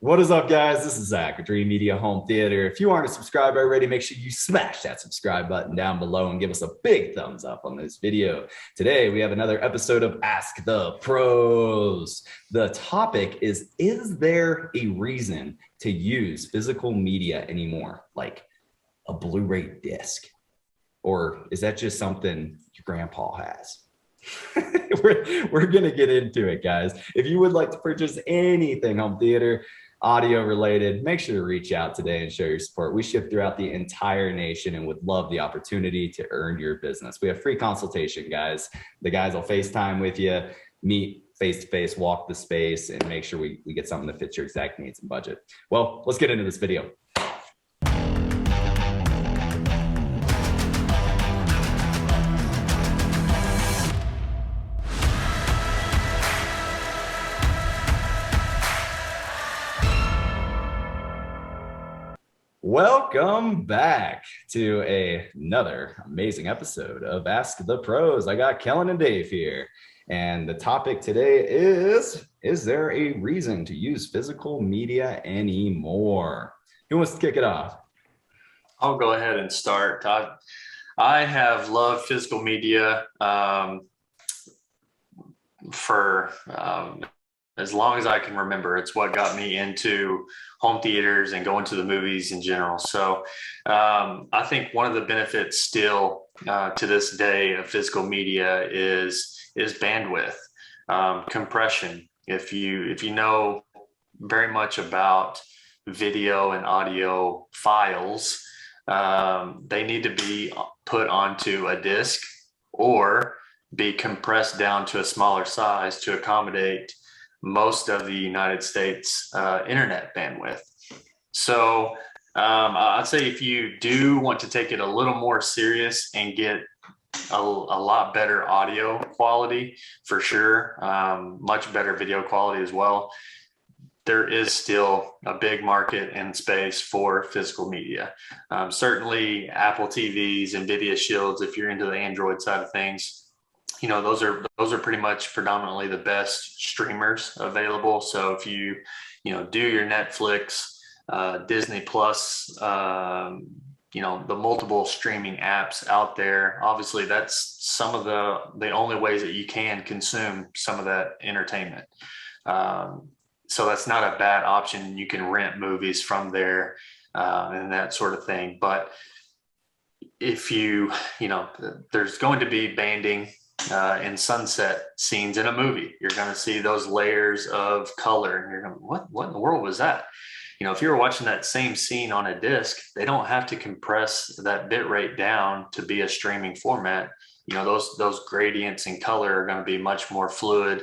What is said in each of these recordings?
What is up, guys? This is Zach with Dreamedia Home Theater. If you aren't a subscriber already, make sure you smash that subscribe button down below and give us a big thumbs up on this video. Today, we have another episode of Ask the Pros. The topic is there a reason to use physical media anymore, like a Blu-ray disc? Or is that just something your grandpa has? we're going to get into it, guys. If you would like to purchase anything home theater, audio related, make sure to reach out today and show your support. We ship throughout the entire nation and would love the opportunity to earn your business. We have free consultation, guys. The guys will FaceTime with you, meet face to face, walk the space, and make sure we get something that fits your exact needs and budget. Well, let's get into this video. Welcome back to another amazing episode of Ask the Pros. I got Kellen and Dave here, and the topic today is there a reason to use physical media anymore? Who wants to kick it off? I'll go ahead and start. I have loved physical media for as long as I can remember. It's what got me into home theaters and going to the movies in general. So I think one of the benefits still to this day of physical media is bandwidth, compression. If you know very much about video and audio files, they need to be put onto a disc or be compressed down to a smaller size to accommodate most of the United States internet bandwidth. So I'd say if you do want to take it a little more serious and get a lot better audio quality, for sure, much better video quality as well, there is still a big market and space for physical media. Certainly Apple TVs, NVIDIA Shields, if you're into the Android side of things, you know, those are pretty much predominantly the best streamers available. So if you do your Netflix, Disney Plus, you know, the multiple streaming apps out there, obviously that's some of the only ways that you can consume some of that entertainment. So that's not a bad option. You can rent movies from there and that sort of thing. But if you know, there's going to be banding in sunset scenes in a movie. You're going to see those layers of color and you're going, what in the world was that? You know, if you were watching that same scene on a disc, they don't have to compress that bit rate down to be a streaming format. You know, those gradients in color are going to be much more fluid.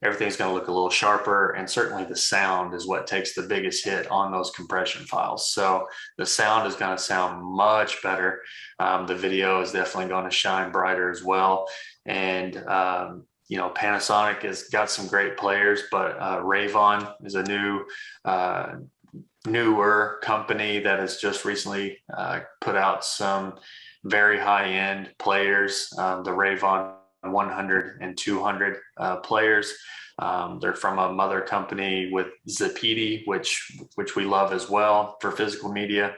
Everything's going to look a little sharper, and certainly the sound is what takes the biggest hit on those compression files. So the sound is going to sound much better. The video is definitely going to shine brighter as well. And you know, Panasonic has got some great players, but Radeon is a newer company that has just recently put out some very high-end players, the Radeon 100 and 200 players. They're from a mother company with Zapiti, which we love as well for physical media.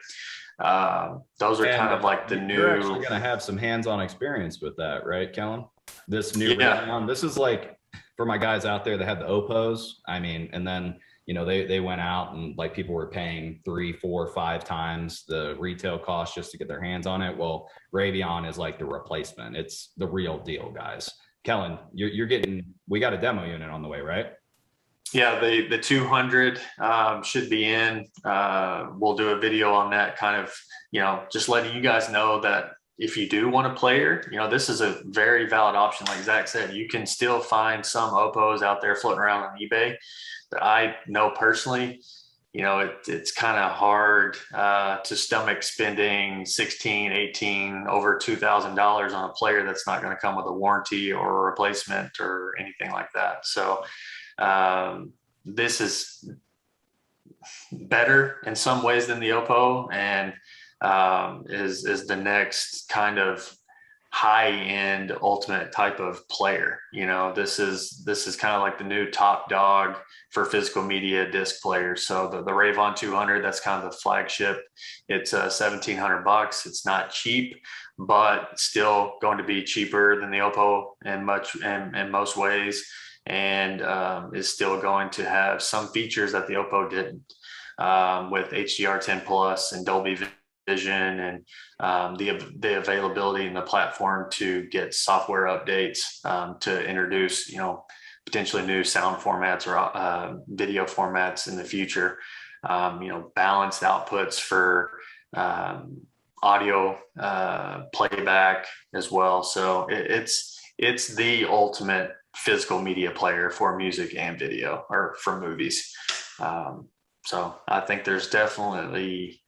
Those are kind of like the new. You're actually going to have some hands-on experience with that, right, Kellen? This new Radeon. This is like for my guys out there that had the Oppos. I mean, and then you know they went out and like people were paying 3, 4, 5 times the retail cost just to get their hands on it. Well, Radeon is like the replacement. It's the real deal, guys. Kellen, you're getting. We got a demo unit on the way, right? Yeah, the 200 should be in. We'll do a video on that, kind of, you know, just letting you guys know that if you do want a player, you know, this is a very valid option. Like Zach said, you can still find some Oppos out there floating around on eBay that I know personally. You know, it's kind of hard to stomach spending $16, $18, over $2,000 on a player that's not going to come with a warranty or a replacement or anything like that. So this is better in some ways than the Oppo, and is the next kind of high-end ultimate type of player. This is kind of like the new top dog for physical media disc players. So the Radeon 200, that's kind of the flagship. It's $1,700. It's not cheap, but still going to be cheaper than the Oppo in most ways, and is still going to have some features that the Oppo didn't, with HDR10 Plus and Dolby Vision, and the availability in the platform to get software updates, to introduce potentially new sound formats or video formats in the future. Balanced outputs for audio playback as well. So it's the ultimate physical media player for music and video, or for movies. So I think there's definitely,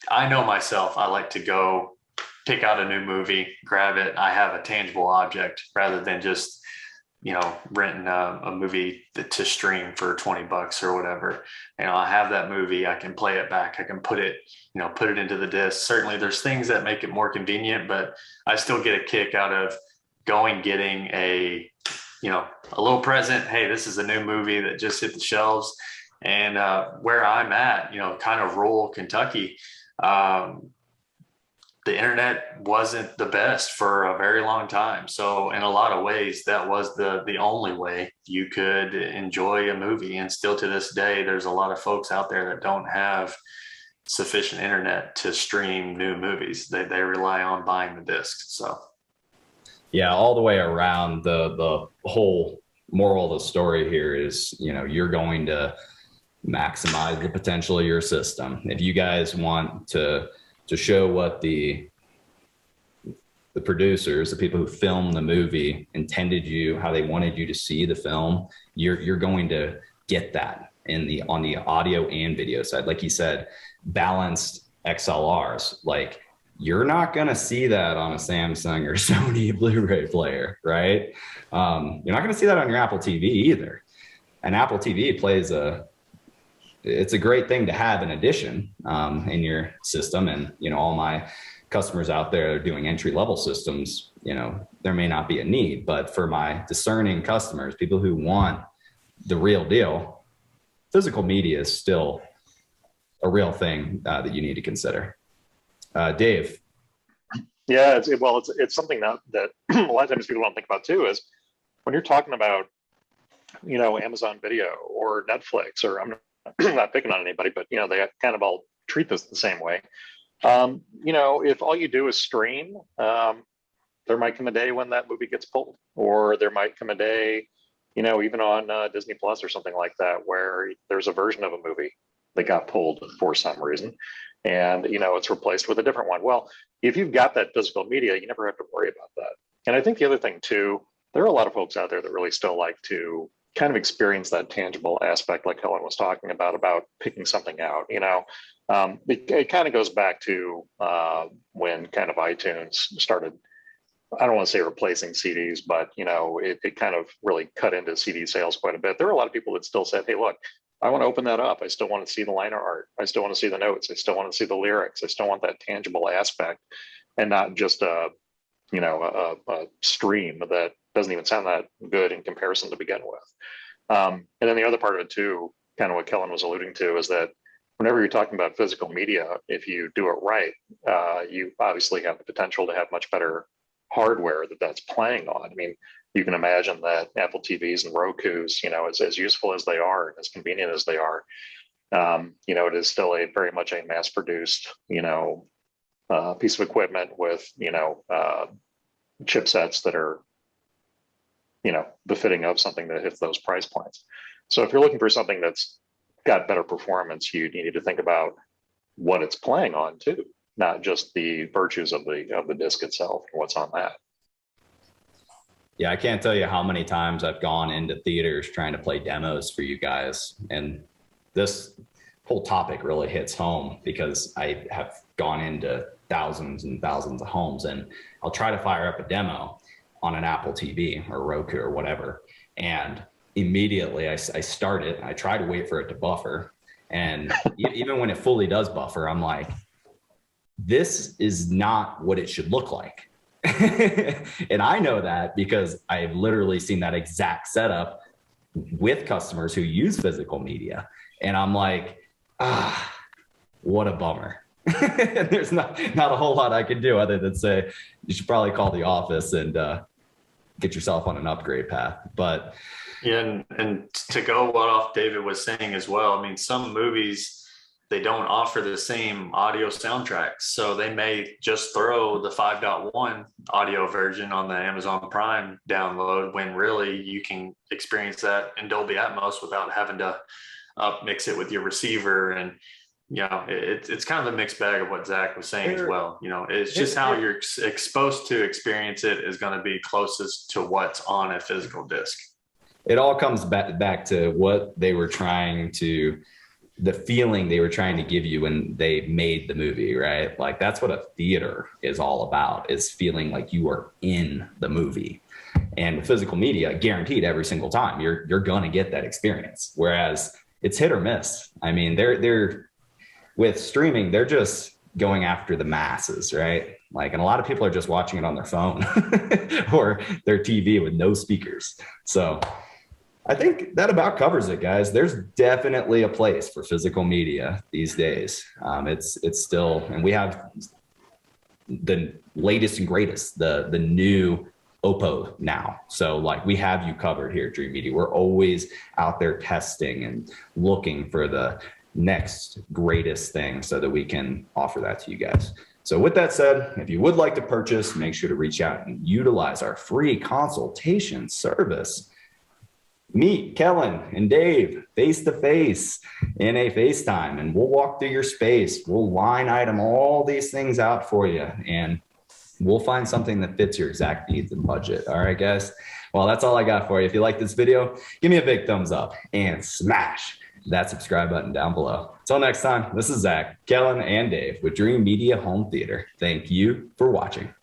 I know myself, I like to go pick out a new movie, grab it. I have a tangible object rather than just, renting a movie to stream for $20 or whatever. I have that movie, I can play it back. I can put it into the disc. Certainly there's things that make it more convenient, but I still get a kick out of getting a little present. Hey, this is a new movie that just hit the shelves. And where I'm at, kind of rural Kentucky, the internet wasn't the best for a very long time. So in a lot of ways, that was the only way you could enjoy a movie. And still to this day, there's a lot of folks out there that don't have sufficient internet to stream new movies. They rely on buying the discs. So yeah, all the way around, the whole moral of the story here is, you're going to maximize the potential of your system. If you guys want to show what the producers, the people who filmed the movie, intended you, how they wanted you to see the film, you're going to get that on the audio and video side. Like you said, balanced XLRs. Like, you're not going to see that on a Samsung or Sony Blu-ray player, right? You're not going to see that on your Apple TV either. And Apple TV it's a great thing to have in addition in your system. And, all my customers out there are doing entry-level systems, there may not be a need, but for my discerning customers, people who want the real deal, physical media is still a real thing that you need to consider. Dave. Yeah, it's something that a lot of times people don't think about too, is when you're talking about, Amazon Video or Netflix, or I'm not picking on anybody, but they kind of all treat this the same way. If all you do is stream, there might come a day when that movie gets pulled, or there might come a day, even on Disney Plus or something like that, where there's a version of a movie that got pulled for some reason, and it's replaced with a different one. Well, if you've got that physical media, you never have to worry about that. And I think the other thing too, there are a lot of folks out there that really still like to kind of experience that tangible aspect, like Helen was talking about picking something out. It kind of goes back to when kind of iTunes started, I don't want to say replacing CDs, but it kind of really cut into CD sales quite a bit. There are a lot of people that still said, hey, look, I want to open that up. I still want to see the liner art. I still want to see the notes. I still want to see the lyrics. I still want that tangible aspect, and not just a stream that doesn't even sound that good in comparison to begin with. And then the other part of it too, kind of what Kellen was alluding to, is that whenever you're talking about physical media, if you do it right, you obviously have the potential to have much better hardware that's playing on. I mean, you can imagine that Apple TVs and Rokus, as useful as they are, and as convenient as they are, it is still very much a mass-produced, piece of equipment with, chipsets that are, befitting of something that hits those price points. So if you're looking for something that's got better performance, you need to think about what it's playing on too, not just the virtues of the disc itself and what's on that. Yeah, I can't tell you how many times I've gone into theaters trying to play demos for you guys. And this whole topic really hits home because I have gone into thousands and thousands of homes, and I'll try to fire up a demo on an Apple TV or Roku or whatever. And immediately I start it. I try to wait for it to buffer. And even when it fully does buffer, I'm like, this is not what it should look like. And I know that because I've literally seen that exact setup with customers who use physical media. And I'm like, what a bummer. There's not a whole lot I can do other than say, you should probably call the office and get yourself on an upgrade path. But yeah, and to go what off David was saying as well, I mean, some movies, they don't offer the same audio soundtracks. So they may just throw the 5.1 audio version on the Amazon Prime download when really you can experience that in Dolby Atmos without having to up mix it with your receiver. And, you know, it's kind of a mixed bag of what Zach was saying as well. You know, it's just how you're exposed to experience it is going to be closest to what's on a physical disc. It all comes back to what they were trying to, the feeling they were trying to give you when they made the movie, right? Like that's what a theater is all about, is feeling like you are in the movie. And with physical media, guaranteed every single time, you're going to get that experience. Whereas it's hit or miss. I mean, they're with streaming, they're just going after the masses, right? Like, and a lot of people are just watching it on their phone or their TV with no speakers. So I think that about covers it, guys. There's definitely a place for physical media these days. It's still, and we have the latest and greatest, the new Oppo now. So like we have you covered here at Dreamedia. We're always out there testing and looking for the next greatest thing so that we can offer that to you guys. So with that said, if you would like to purchase, make sure to reach out and utilize our free consultation service. Meet Kellen and Dave face-to-face in a FaceTime, and we'll walk through your space. We'll line item all these things out for you, and we'll find something that fits your exact needs and budget. All right, guys? Well, that's all I got for you. If you like this video, give me a big thumbs up and smash that subscribe button down below. Until next time, this is Zach, Kellen, and Dave with Dreamedia Home Theater. Thank you for watching.